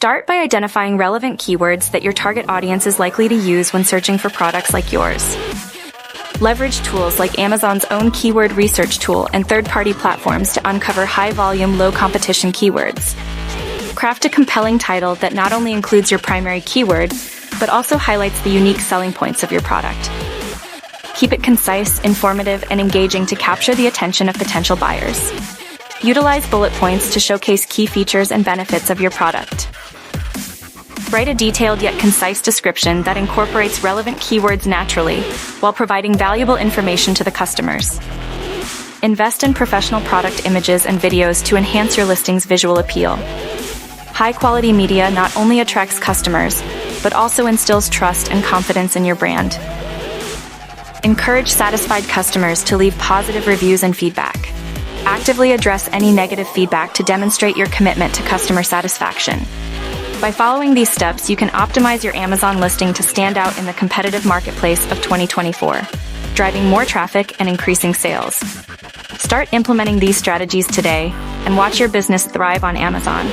Start by identifying relevant keywords that your target audience is likely to use when searching for products like yours. Leverage tools like Amazon's own keyword research tool and third-party platforms to uncover high-volume, low-competition keywords. Craft a compelling title that not only includes your primary keyword, but also highlights the unique selling points of your product. Keep it concise, informative, and engaging to capture the attention of potential buyers. Utilize bullet points to showcase key features and benefits of your product. Write a detailed yet concise description that incorporates relevant keywords naturally, while providing valuable information to the customers. Invest in professional product images and videos to enhance your listing's visual appeal. High-quality media not only attracts customers, but also instills trust and confidence in your brand. Encourage satisfied customers to leave positive reviews and feedback. Actively address any negative feedback to demonstrate your commitment to customer satisfaction. By following these steps, you can optimize your Amazon listing to stand out in the competitive marketplace of 2024, driving more traffic and increasing sales. Start implementing these strategies today and watch your business thrive on Amazon.